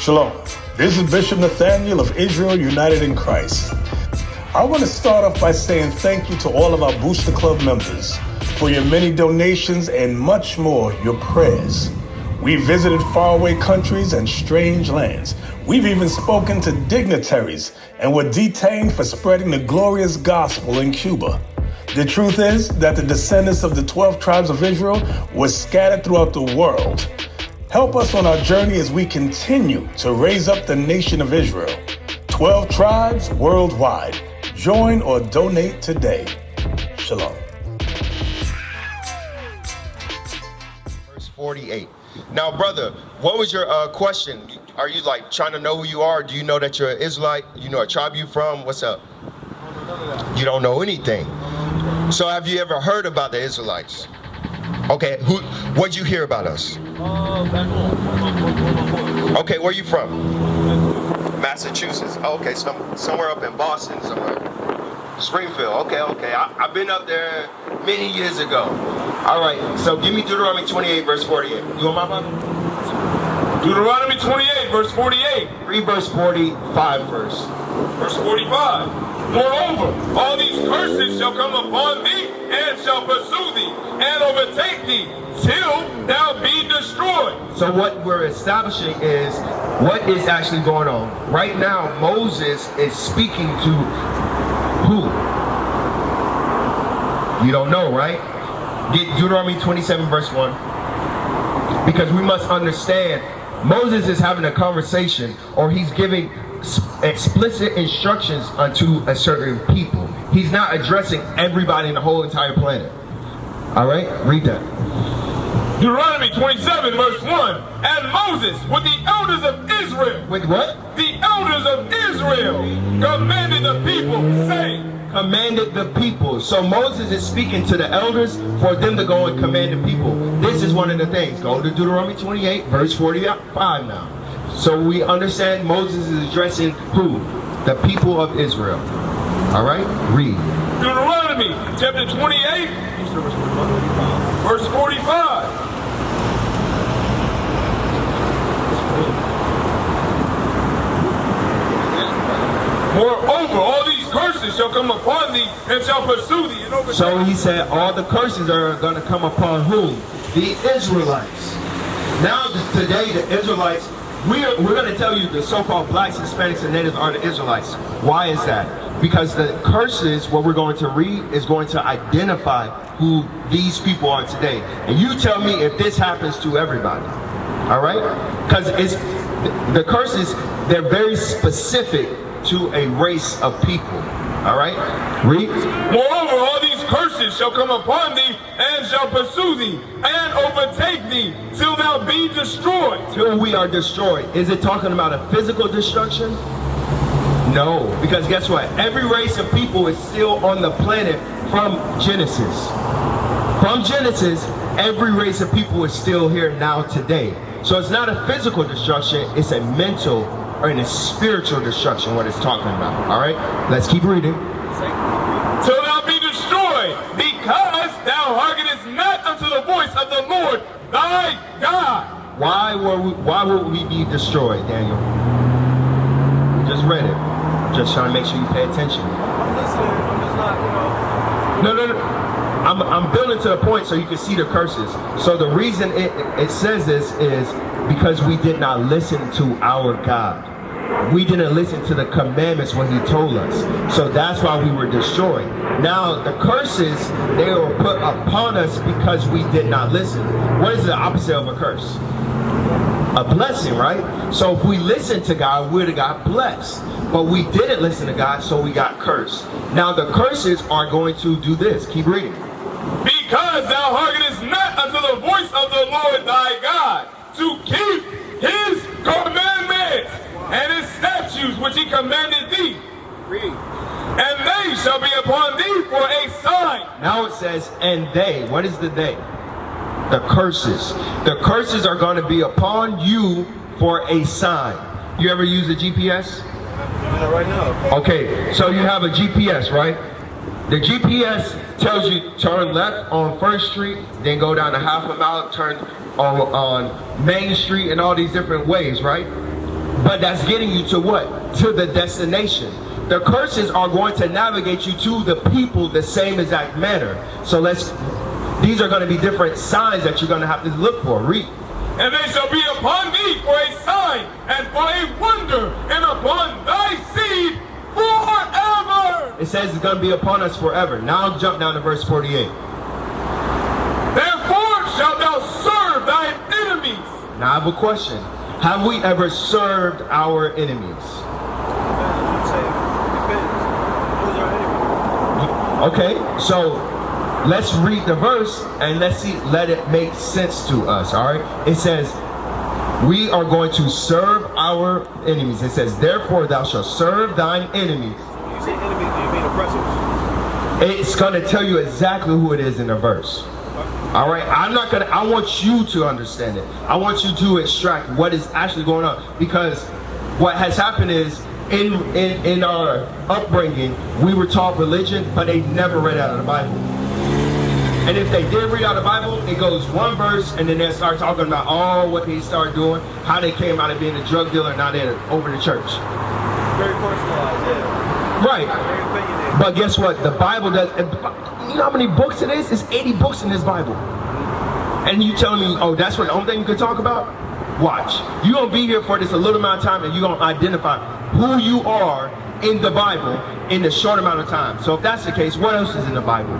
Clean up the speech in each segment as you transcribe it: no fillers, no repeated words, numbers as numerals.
Shalom. This is Bishop Nathaniel of Israel United in Christ. I want to start off by saying thank you to all of our Booster Club members for your many donations and much more, your prayers. We visited faraway countries and strange lands. We've even spoken to dignitaries and were detained for spreading the glorious gospel in Cuba. The truth is that the descendants of the 12 tribes of Israel were scattered throughout the world. Help us on our journey as we continue to raise up the nation of Israel. 12 tribes worldwide. Join or donate today. Shalom. Verse 48. Now, brother, what was your question? Are you like trying to know who you are? Do you know that you're an Israelite? You know what tribe you from? What's up? You don't know anything. So have you ever heard about the Israelites? Okay, what'd you hear about us? Okay, where are you from? Massachusetts. Oh, okay, somewhere up in Boston somewhere. Springfield. Okay. I've been up there many years ago. All right, so give me Deuteronomy 28, verse 48. You want my Bible? Deuteronomy 28, verse 48. Read verse 45 first. Verse 45. Moreover, all these curses shall come upon thee, and shall pursue thee, and overtake thee, till thou be destroyed. So what we're establishing is what is actually going on. Right now, Moses is speaking to who? You don't know, right? Get Deuteronomy 27, verse 1. Because we must understand, Moses is having a conversation, or he's giving explicit instructions unto a certain people. He's not addressing everybody in the whole entire planet. All right, read that. Deuteronomy 27, verse 1. And Moses, with the elders of Israel. With what? The elders of Israel commanded the people, saying. Commanded the people. So Moses is speaking to the elders for them to go and command the people. This is one of the things. Go to Deuteronomy 28, verse 45 now. So we understand Moses is addressing who? The people of Israel. All right, read. Deuteronomy chapter 28, verse 45. Moreover, all these curses shall come upon thee, and shall pursue thee. And overtake. So he said all the curses are going to come upon whom? The Israelites. Now today the Israelites, we're going to tell you the so-called blacks, Hispanics, and natives are the Israelites. Why is that? Because the curses, what we're going to read, is going to identify who these people are today. And you tell me if this happens to everybody. All right? Because the curses, they're very specific to a race of people. All right? Read. Moreover, all these curses shall come upon thee, and shall pursue thee, and overtake thee, till thou be destroyed. Till we are destroyed. Is it talking about a physical destruction? No, because guess what? Every race of people is still on the planet from Genesis. From Genesis, every race of people is still here now today. So it's not a physical destruction, it's a mental or in a spiritual destruction, what it's talking about. All right, let's keep reading. Till thou be destroyed, because thou hearkenest not unto the voice of the Lord thy God. Why would we be destroyed, Daniel? We just read it. Just trying to make sure you pay attention. I'm listening. I'm just not, No. I'm building to the point so you can see the curses. So the reason it says this is because we did not listen to our God. We didn't listen to the commandments when he told us. So that's why we were destroyed. Now the curses, they were put upon us because we did not listen. What is the opposite of a curse? A blessing, right? So if we listened to God, we would have got blessed. But we didn't listen to God, so we got cursed. Now the curses are going to do this. Keep reading. Because thou hearkenest not unto the voice of the Lord thy God, to keep his commandments and his statutes which he commanded thee. And they shall be upon thee for a sign. Now it says, and they. What is the they? The curses. The curses are going to be upon you for a sign. You ever use a GPS? Right now. Okay, so you have a GPS, right? The GPS tells you turn left on 1st Street, then go down a half a mile, turn on Main Street, and all these different ways, right? But that's getting you to what? To the destination. The curses are going to navigate you to the people the same exact manner. So these are going to be different signs that you're going to have to look for. Read. And they shall be upon thee for a sign and for a wonder, and upon thy seed forever. It says it's going to be upon us forever. Now jump down to verse 48. Therefore shalt thou serve thine enemies. Now I have a question. Have we ever served our enemies? Okay, so let's read the verse and let it make sense to us, all right? It says, we are going to serve our enemies. It says, therefore thou shalt serve thine enemies. When you say enemies, do you mean oppressors? It's going to tell you exactly who it is in the verse. All right, I want you to understand it. I want you to extract what is actually going on, because what has happened is, in our upbringing, we were taught religion, but they never read out of the Bible. And if they did read out of the Bible, it goes one verse, and then they start talking about all what they started doing, how they came out of being a drug dealer, and now they're over the church. Very personalized, yeah. Right. Very opinionated. But guess what? The Bible does. You know how many books it is? It's 80 books in this Bible. And you telling me, oh, that's what the only thing you can talk about? Watch. You're going to be here for this a little amount of time, and you're going to identify who you are in the Bible in the short amount of time. So if that's the case, what else is in the Bible?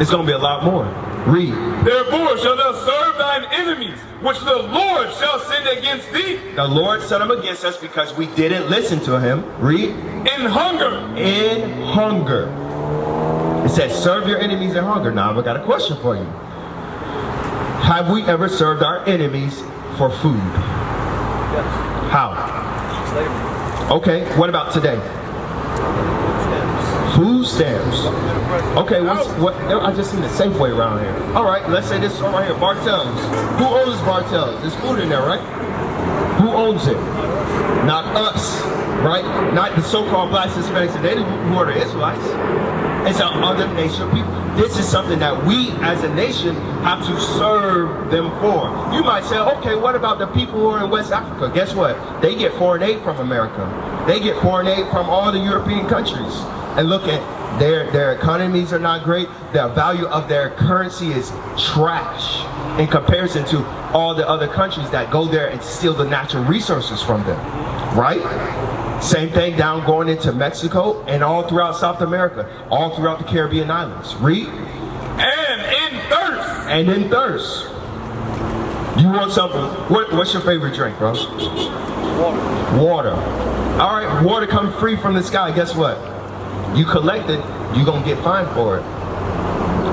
It's going to be a lot more. Read. Therefore shalt thou serve thine enemies, which the Lord shall send against thee. The Lord sent them against us because we didn't listen to him. Read. In hunger. In hunger. It says, serve your enemies in hunger. Now, I've got a question for you. Have we ever served our enemies for food? Yes. How? Slavery. Okay, what about today? Food stamps. Okay, what? I just seen a Safeway around here. All right, let's say this one right here, Bartell's. Who owns Bartell's? There's food in there, right? Who owns it? Not us, right? Not the so-called blacks, Hispanics, and Natives who are the Israelites. It's an other nation of people. This is something that we as a nation have to serve them for. You might say, okay, what about the people who are in West Africa? Guess what? They get foreign aid from America. They get foreign aid from all the European countries. And look at their economies are not great. The value of their currency is trash in comparison to all the other countries that go there and steal the natural resources from them, right? Same thing down going into Mexico and all throughout South America, all throughout the Caribbean islands. Read. And in thirst. And in thirst. You want something? What's your favorite drink, bro? Water. Water. All right, water comes free from the sky. Guess what? You collect it, you're going to get fined for it.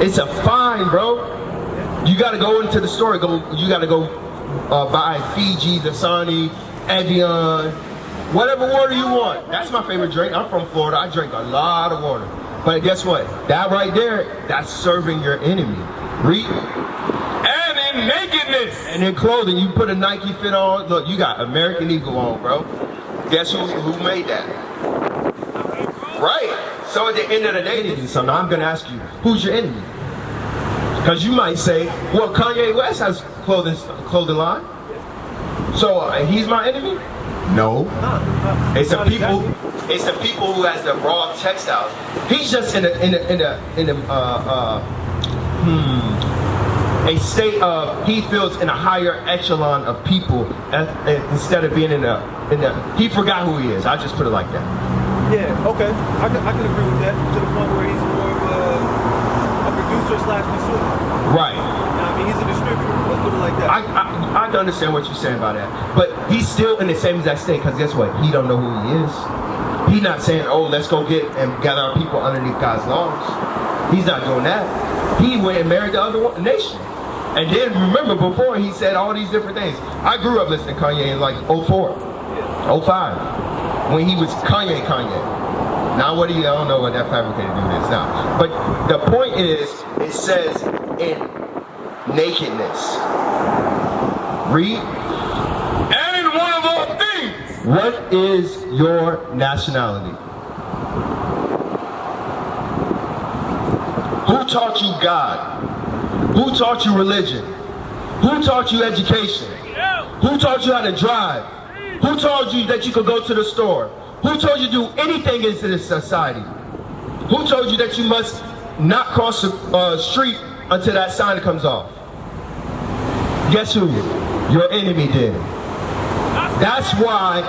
It's a fine, bro. You got to go into the store. You got to go buy Fiji, Dasani, Evian, whatever water you want. That's my favorite drink. I'm from Florida. I drink a lot of water. But guess what? That right there, that's serving your enemy. Read. And in nakedness. And in clothing, you put a Nike fit on. Look, you got American Eagle on, bro. Guess who made that? Right. So at the end of the day, I'm going to ask you, who's your enemy? Because you might say, well, Kanye West has clothing line. So he's my enemy? No. It's the people. It's the people who has the raw textiles. He's just in a state of, he feels in a higher echelon of people instead of being in a he forgot who he is. I just put it like that. Yeah, okay. I can agree with that to the point where he's more of a producer / consumer. Right. I mean, he's a distributor. Let's put it like that. I can understand what you're saying about that. But he's still in the same exact state, because guess what? He don't know who he is. He's not saying, oh, let's go get and gather our people underneath God's laws. He's not doing that. He went and married the other nation. And then remember, before he said all these different things. I grew up listening to Kanye in like 04, 05, when he was Kanye. Now what do you, I don't know what that fabricator do this now. But the point is, it says in nakedness. Read. And in one of all things. What is your nationality? Who taught you God? Who taught you religion? Who taught you education? Who taught you how to drive? Who told you that you could go to the store? Who told you to do anything in this society? Who told you that you must not cross the street until that sign comes off? Guess who? Your enemy did. That's why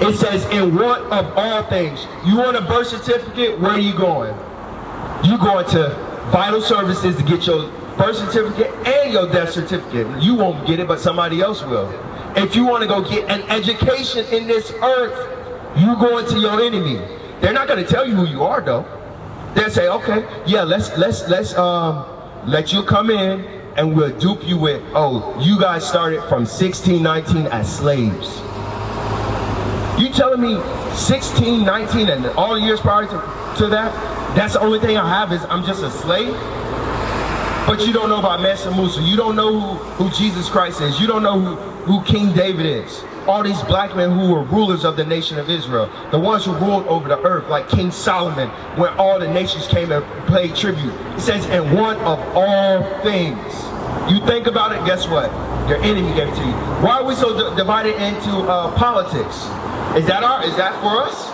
it says in one of all things. You want a birth certificate? Where are you going? You going to Vital Services to get your birth certificate and your death certificate. You won't get it, but somebody else will. If you want to go get an education in this earth, you going to your enemy. They're not going to tell you who you are, though. They'll say, okay, yeah, let's let you come in and we'll dupe you with, oh, you guys started from 16, 19 as slaves. You telling me 16, 19 and all the years prior to that, that's the only thing I have is I'm just a slave? But you don't know about Mansa Musa. You don't know who Jesus Christ is. You don't know who King David is. All these black men who were rulers of the nation of Israel. The ones who ruled over the earth, like King Solomon, when all the nations came and paid tribute. It says, in one of all things. You think about it, guess what? Your enemy gave it to you. Why are we so divided into politics? Is that for us?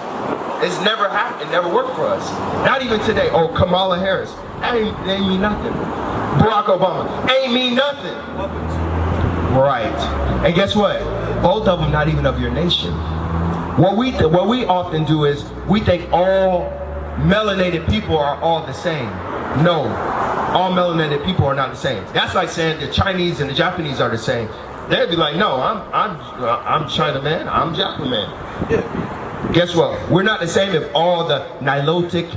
It's never happened. It never worked for us. Not even today. Oh, Kamala Harris. That ain't mean nothing. Barack Obama. Ain't mean nothing. Right. And guess what? Both of them not even of your nation. What we often do is we think all melanated people are all the same. No. All melanated people are not the same. That's like saying the Chinese and the Japanese are the same. They'd be like, no, I'm Chinaman, I'm Japanese. Yeah. Guess what? We're not the same if all the Nilotic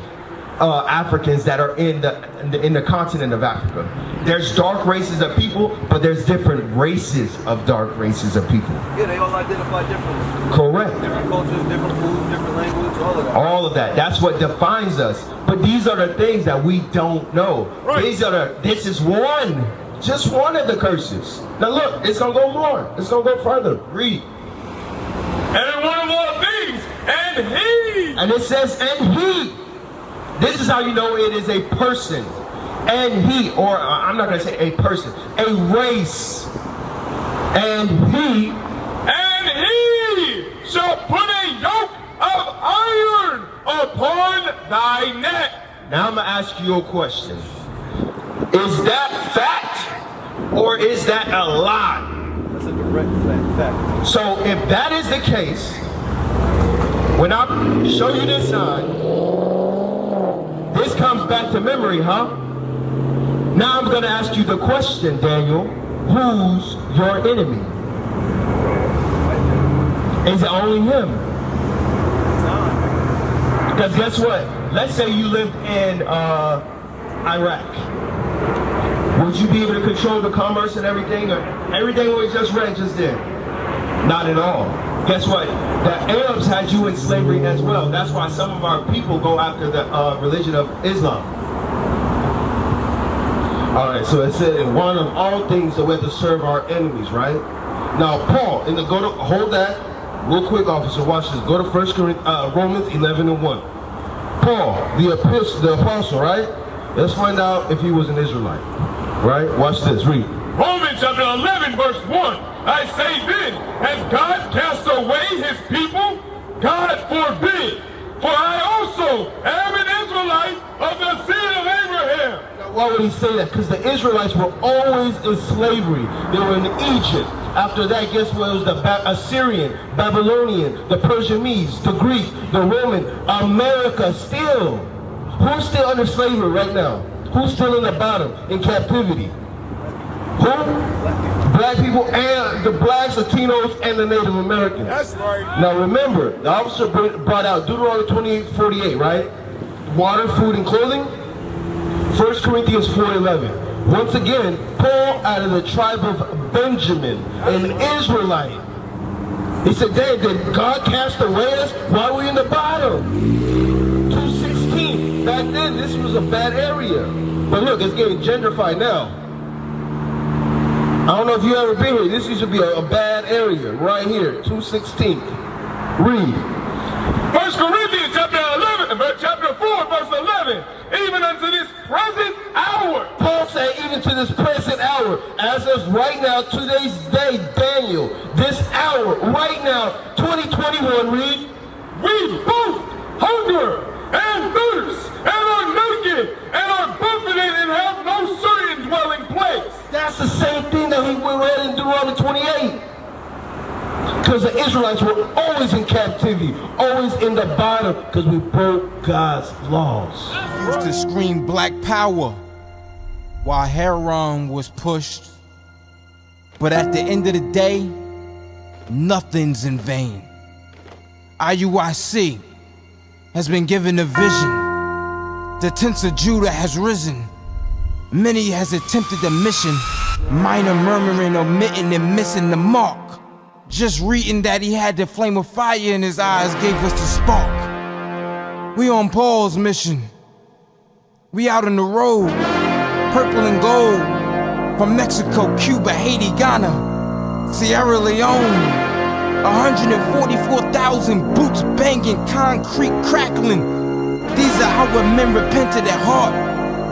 Africans that are in the continent of Africa. There's dark races of people, but there's different races of dark races of people. Yeah, they all identify differently. Correct. Different cultures, different food, different language, all of that. All of that. That's what defines us. But these are the things that we don't know. Right. This is one. Just one of the curses. Now look, it's going to go more. It's going to go further. Read. And in one of all things, and he. And it says, and he. This is how you know it is a person. And he, or I'm not going to say a person, a race. And he shall put a yoke of iron upon thy neck. Now I'm going to ask you a question. Is that fact or is that a lie? That's a direct fact. So if that is the case, when I show you this sign, this comes back to memory, huh? Now I'm going to ask you the question, Daniel. Who's your enemy? Is it only him? Because guess what? Let's say you lived in Iraq. Would you be able to control the commerce and everything? Or everything was just red just then? Not at all. Guess what? The Arabs had you in slavery as well. That's why some of our people go after the religion of Islam. All right, so it said in one of all things that we have to serve our enemies, right? Now, Paul, hold that real quick, officer. Watch this. Go to Romans 11:1. Paul, the apostle, right? Let's find out if he was an Israelite. Right? Watch this. Read. Romans chapter 11, verse 1. I say then, has God cast away his people? God forbid. For I also am an Israelite of the seed of Abraham. Now, why would he say that? Because the Israelites were always in slavery. They were in Egypt. After that, guess what? It was the Assyrian, Babylonian, the Persian Medes, the Greek, the Roman, America still. Who's still under slavery right now? Who's still in the bottom, in captivity? Who? Black people and the blacks, Latinos, and the Native Americans. That's right. Now remember, the officer brought out Deuteronomy 28:48, right? Water, food, and clothing. 1 Corinthians 4:11. Once again, Paul out of the tribe of Benjamin, an Israelite. He said, "Dad, did God cast away us while we in the bottom?" 2:16. Back then, this was a bad area. But look, it's getting gentrified now. I don't know if you ever been here. This used to be a bad area right here. 2:16. Read. 1 Corinthians chapter 4, verse 11. Even unto this present hour. Paul said, even to this present hour, as of right now, today's day, Daniel, this hour, right now, 2021, read. We both hunger and thirst and are naked and are buffeted and have no certain dwelling place. That's the same thing that we read in Deuteronomy 28. Because the Israelites were always in captivity, always in the bottom, because we broke God's laws. Used to scream black power while Heron was pushed. But at the end of the day, nothing's in vain. IUIC has been given a vision. The tents of Judah has risen. Many has attempted the mission, minor murmuring, omitting, and missing the mark. Just reading that he had the flame of fire in his eyes gave us the spark. We on Paul's mission. We out on the road, purple and gold, from Mexico, Cuba, Haiti, Ghana, Sierra Leone. 144,000 boots banging, concrete crackling. These are our men repented at heart.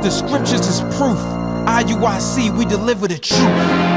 The scriptures is proof. IUIC, we deliver the truth.